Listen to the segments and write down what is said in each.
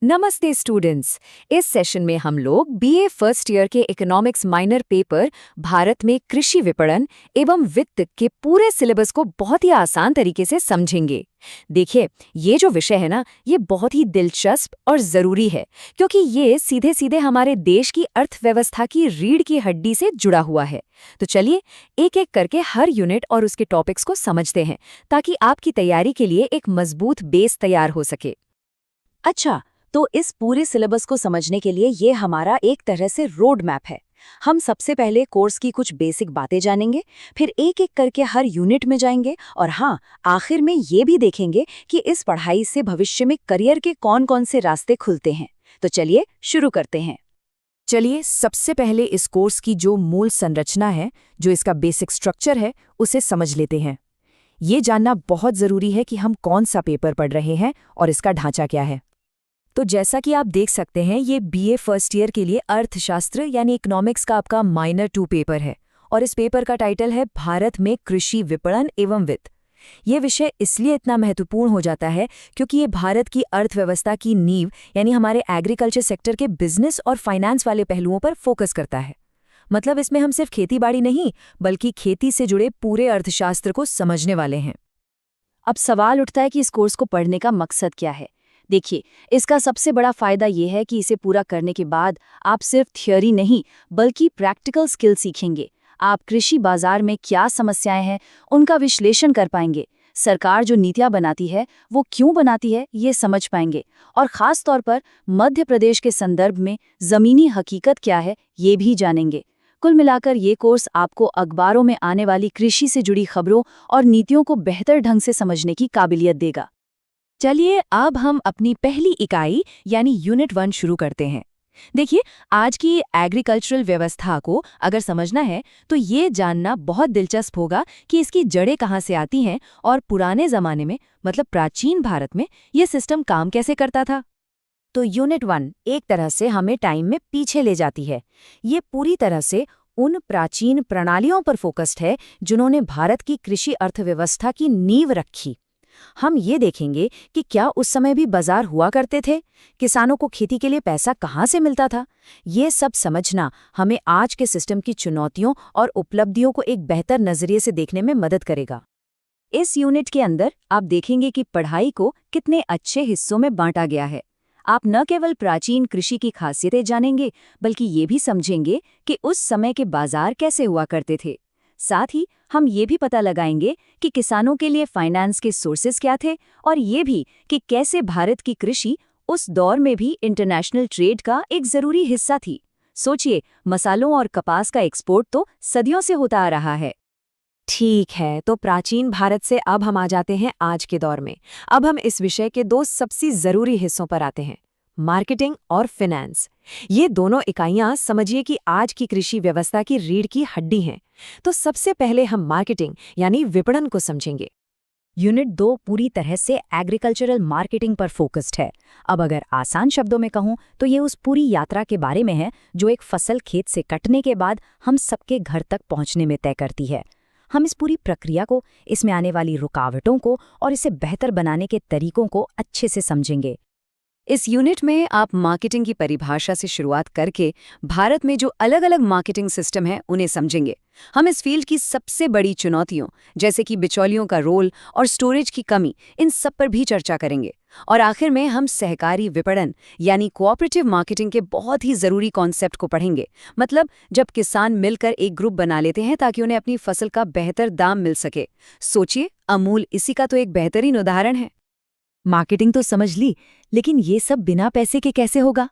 नमस्ते स्टूडेंट्स। इस सेशन में हम लोग बीए फर्स्ट ईयर के इकोनॉमिक्स माइनर पेपर भारत में कृषि विपणन एवं वित्त के पूरे सिलेबस को बहुत ही आसान तरीके से समझेंगे। देखिए, ये जो विषय है ना, ये बहुत ही दिलचस्प और ज़रूरी है क्योंकि ये सीधे सीधे हमारे देश की अर्थव्यवस्था की रीढ़ की हड्डी से जुड़ा हुआ है। तो चलिए एक एक करके हर यूनिट और उसके टॉपिक्स को समझते हैं ताकि आपकी तैयारी के लिए एक मजबूत बेस तैयार हो सके। अच्छा, तो इस पूरे सिलेबस को समझने के लिए ये हमारा एक तरह से रोड मैप है। हम सबसे पहले कोर्स की कुछ बेसिक बातें जानेंगे, फिर एक एक करके हर यूनिट में जाएंगे और हाँ, आखिर में ये भी देखेंगे कि इस पढ़ाई से भविष्य में करियर के कौन-कौन से रास्ते खुलते हैं। तो चलिए शुरू करते हैं। चलिए सबसे पहले इस कोर्स की जो मूल संरचना है, जो इसका बेसिक स्ट्रक्चर है, उसे समझ लेते हैं। ये जानना बहुत ज़रूरी है कि हम कौन सा पेपर पढ़ रहे हैं और इसका ढांचा क्या है। तो जैसा कि आप देख सकते हैं, ये बीए फर्स्ट ईयर के लिए अर्थशास्त्र यानी इकोनॉमिक्स का आपका माइनर 2 पेपर है और इस पेपर का टाइटल है भारत में कृषि विपणन एवं वित्त। ये विषय इसलिए इतना महत्वपूर्ण हो जाता है क्योंकि ये भारत की अर्थव्यवस्था की नींव यानी हमारे एग्रीकल्चर सेक्टर के बिजनेस और फाइनेंस वाले पहलुओं पर फोकस करता है। मतलब इसमें हम सिर्फ खेतीबाड़ी नहीं, बल्कि खेती से जुड़े पूरे अर्थशास्त्र को समझने वाले हैं। अब सवाल उठता है कि इस कोर्स को पढ़ने का मकसद क्या है। देखिए, इसका सबसे बड़ा फायदा ये है कि इसे पूरा करने के बाद आप सिर्फ थ्योरी नहीं बल्कि प्रैक्टिकल स्किल सीखेंगे। आप कृषि बाजार में क्या समस्याएं हैं उनका विश्लेषण कर पाएंगे, सरकार जो नीतियां बनाती है वो क्यों बनाती है ये समझ पाएंगे, और खास तौर पर मध्य प्रदेश के संदर्भ में ज़मीनी हकीकत क्या है ये भी जानेंगे। कुल मिलाकर ये कोर्स आपको अखबारों में आने वाली कृषि से जुड़ी खबरों और नीतियों को बेहतर ढंग से समझने की काबिलियत देगा। चलिए अब हम अपनी पहली इकाई यानी यूनिट 1 शुरू करते हैं। देखिए, आज की एग्रीकल्चरल व्यवस्था को अगर समझना है तो ये जानना बहुत दिलचस्प होगा कि इसकी जड़ें कहाँ से आती हैं और पुराने ज़माने में मतलब प्राचीन भारत में ये सिस्टम काम कैसे करता था। तो यूनिट 1 एक तरह से हमें टाइम में पीछे ले जाती है। ये पूरी तरह से उन प्राचीन प्रणालियों पर फोकस्ड है जिन्होंने भारत की कृषि अर्थव्यवस्था की नींव रखी। हम ये देखेंगे कि क्या उस समय भी बाजार हुआ करते थे, किसानों को खेती के लिए पैसा कहाँ से मिलता था। ये सब समझना हमें आज के सिस्टम की चुनौतियों और उपलब्धियों को एक बेहतर नजरिए से देखने में मदद करेगा। इस यूनिट के अंदर आप देखेंगे कि पढ़ाई को कितने अच्छे हिस्सों में बांटा गया है। आप न केवल प्राचीन कृषि की खासियतें जानेंगे बल्कि ये भी समझेंगे कि उस समय के बाजार कैसे हुआ करते थे। साथ ही हम ये भी पता लगाएंगे कि किसानों के लिए फाइनेंस के सोर्सेज क्या थे और ये भी कि कैसे भारत की कृषि उस दौर में भी इंटरनेशनल ट्रेड का एक ज़रूरी हिस्सा थी। सोचिए, मसालों और कपास का एक्सपोर्ट तो सदियों से होता आ रहा है। ठीक है, तो प्राचीन भारत से अब हम आ जाते हैं आज के दौर में। अब हम इस विषय के 2 सबसे ज़रूरी हिस्सों पर आते हैं, मार्केटिंग और फिनेंस। ये दोनों इकाइयां समझिए कि आज की कृषि व्यवस्था की रीढ़ की हड्डी हैं। तो सबसे पहले हम मार्केटिंग यानी विपणन को समझेंगे। यूनिट 2 पूरी तरह से एग्रीकल्चरल मार्केटिंग पर फोकस्ड है। अब अगर आसान शब्दों में कहूँ तो ये उस पूरी यात्रा के बारे में है जो एक फसल खेत से कटने के बाद हम सबके घर तक पहुँचने में तय करती है। हम इस पूरी प्रक्रिया को, इसमें आने वाली रुकावटों को और इसे बेहतर बनाने के तरीकों को अच्छे से समझेंगे। इस यूनिट में आप मार्केटिंग की परिभाषा से शुरुआत करके भारत में जो अलग अलग मार्केटिंग सिस्टम हैं उन्हें समझेंगे। हम इस फील्ड की सबसे बड़ी चुनौतियों जैसे कि बिचौलियों का रोल और स्टोरेज की कमी, इन सब पर भी चर्चा करेंगे। और आखिर में हम सहकारी विपणन यानी कोऑपरेटिव मार्केटिंग के बहुत ही ज़रूरी कॉन्सेप्ट को पढ़ेंगे। मतलब जब किसान मिलकर एक ग्रुप बना लेते हैं ताकि उन्हें अपनी फसल का बेहतर दाम मिल सके। सोचिए, अमूल इसी का तो एक बेहतरीन उदाहरण है। मार्केटिंग तो समझ ली, लेकिन ये सब बिना पैसे के कैसे होगा?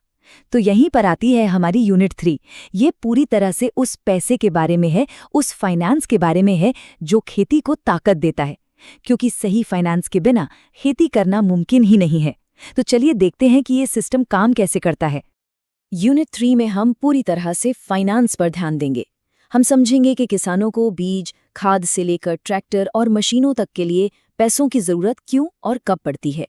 तो यहीं पर आती है हमारी यूनिट 3। ये पूरी तरह से उस पैसे के बारे में है, उस फाइनेंस के बारे में है जो खेती को ताकत देता है, क्योंकि सही फाइनेंस के बिना खेती करना मुमकिन ही नहीं है। तो चलिए देखते हैं कि ये सिस्टम काम कैसे करता है। यूनिट 3 में हम पूरी तरह से फाइनेंस पर ध्यान देंगे। हम समझेंगे कि किसानों को बीज, खाद से लेकर ट्रैक्टर और मशीनों तक के लिए पैसों की ज़रूरत क्यों और कब पड़ती है।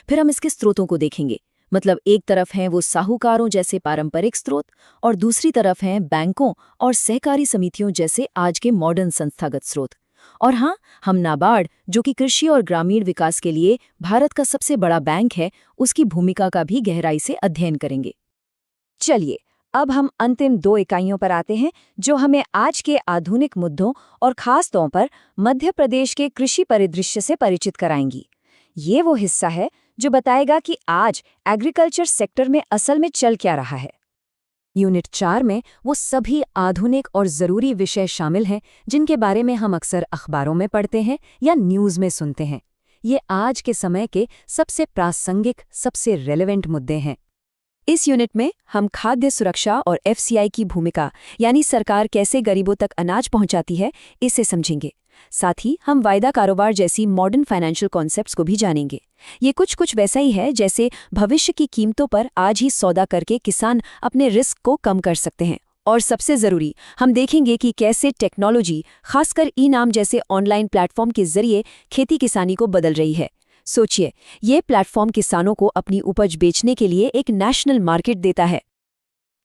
फिर हम इसके स्रोतों को देखेंगे। मतलब एक तरफ हैं वो साहूकारों जैसे पारंपरिक स्रोत और दूसरी तरफ हैं बैंकों और सहकारी समितियों जैसे आज के मॉडर्न संस्थागत स्रोत। और हाँ, हम नाबार्ड, जो कि कृषि और ग्रामीण विकास के लिए भारत का सबसे बड़ा बैंक है, उसकी भूमिका का भी गहराई से अध्ययन करेंगे। चलिए, अब हम अंतिम 2 इकाइयों पर आते हैं, जो हमें आज के आधुनिक मुद्दों और खास तौर पर मध्य प्रदेश के कृषि परिदृश्य से परिचित कराएंगी। ये वो हिस्सा है जो बताएगा कि आज एग्रीकल्चर सेक्टर में असल में चल क्या रहा है। यूनिट 4 में वो सभी आधुनिक और ज़रूरी विषय शामिल हैं जिनके बारे में हम अक्सर अखबारों में पढ़ते हैं या न्यूज़ में सुनते हैं। ये आज के समय के सबसे प्रासंगिक, सबसे रेलेवेंट मुद्दे हैं। इस यूनिट में हम खाद्य सुरक्षा और एफसीआई की भूमिका, यानी सरकार कैसे गरीबों तक अनाज पहुंचाती है, इसे समझेंगे। साथ ही हम वायदा कारोबार जैसी मॉडर्न फाइनेंशियल कॉन्सेप्ट्स को भी जानेंगे। ये कुछ वैसा ही है जैसे भविष्य की कीमतों पर आज ही सौदा करके किसान अपने रिस्क को कम कर सकते हैं। और सबसे ज़रूरी, हम देखेंगे कि कैसे टेक्नोलॉजी, खासकर ई-नाम जैसे ऑनलाइन प्लेटफॉर्म के जरिए खेती किसानी को बदल रही है। सोचिए, ये प्लेटफॉर्म किसानों को अपनी उपज बेचने के लिए एक नेशनल मार्केट देता है।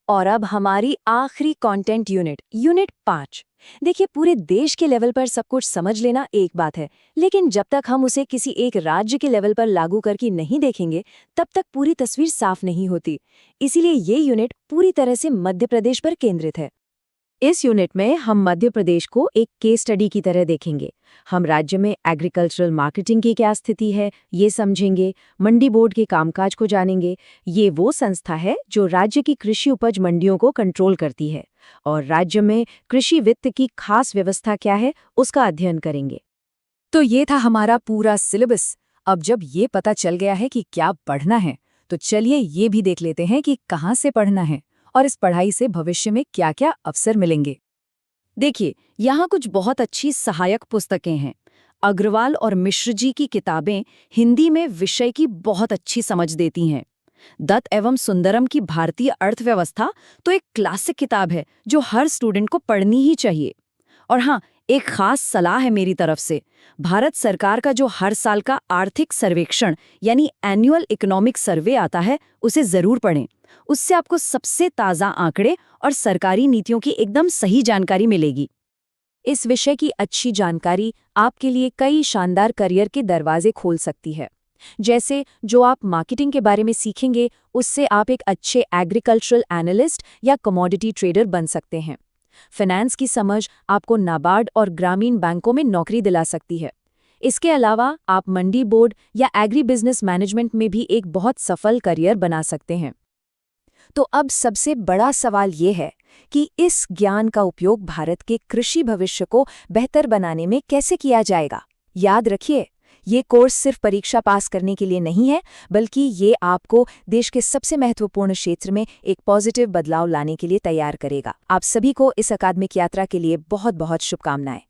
और अब हमारी आखिरी कंटेंट यूनिट, यूनिट 5। देखिए, पूरे देश के लेवल पर सब कुछ समझ लेना एक बात है, लेकिन जब तक हम उसे किसी एक राज्य के लेवल पर लागू करके नहीं देखेंगे, तब तक पूरी तस्वीर साफ नहीं होती। इसीलिए ये यूनिट पूरी तरह से मध्य प्रदेश पर केंद्रित है। इस यूनिट में हम मध्य प्रदेश को एक केस स्टडी की तरह देखेंगे। हम राज्य में एग्रीकल्चरल मार्केटिंग की क्या स्थिति है, ये समझेंगे। मंडी बोर्ड के कामकाज को जानेंगे। ये वो संस्था है जो राज्य की कृषि उपज मंडियों को कंट्रोल करती है। और राज्य में कृषि वित्त की खास व्यवस्था क्या है, उसका अध्ययन करेंगे। तो ये था हमारा पूरा सिलेबस। अब जब ये पता चल गया है कि क्या पढ़ना है, तो चलिए ये भी देख लेते हैं कि कहाँ से पढ़ना है और इस पढ़ाई से भविष्य में क्या-क्या अवसर मिलेंगे। देखिए, यहाँ कुछ बहुत अच्छी सहायक पुस्तकें हैं। अग्रवाल और मिश्र जी की किताबें हिंदी में विषय की बहुत अच्छी समझ देती हैं। दत्त एवं सुंदरम की भारतीय अर्थव्यवस्था तो एक क्लासिक किताब है जो हर स्टूडेंट को पढ़नी ही चाहिए। और हाँ, एक खास सलाह है मेरी तरफ से, भारत सरकार का जो हर साल का आर्थिक सर्वेक्षण यानी एनुअल इकोनॉमिक सर्वे आता है, उसे जरूर पढ़ें। उससे आपको सबसे ताज़ा आंकड़े और सरकारी नीतियों की एकदम सही जानकारी मिलेगी। इस विषय की अच्छी जानकारी आपके लिए कई शानदार करियर के दरवाजे खोल सकती है। जैसे जो आप मार्केटिंग के बारे में सीखेंगे, उससे आप एक अच्छे एग्रीकल्चरल एनालिस्ट या कमोडिटी ट्रेडर बन सकते हैं। फाइनेंस की समझ आपको नाबार्ड और ग्रामीण बैंकों में नौकरी दिला सकती है। इसके अलावा आप मंडी बोर्ड या एग्री बिजनेस मैनेजमेंट में भी एक बहुत सफल करियर बना सकते हैं। तो अब सबसे बड़ा सवाल ये है कि इस ज्ञान का उपयोग भारत के कृषि भविष्य को बेहतर बनाने में कैसे किया जाएगा। याद रखिए, ये कोर्स सिर्फ परीक्षा पास करने के लिए नहीं है, बल्कि ये आपको देश के सबसे महत्वपूर्ण क्षेत्र में एक पॉजिटिव बदलाव लाने के लिए तैयार करेगा। आप सभी को इस अकादमिक यात्रा के लिए बहुत बहुत शुभकामनाएं।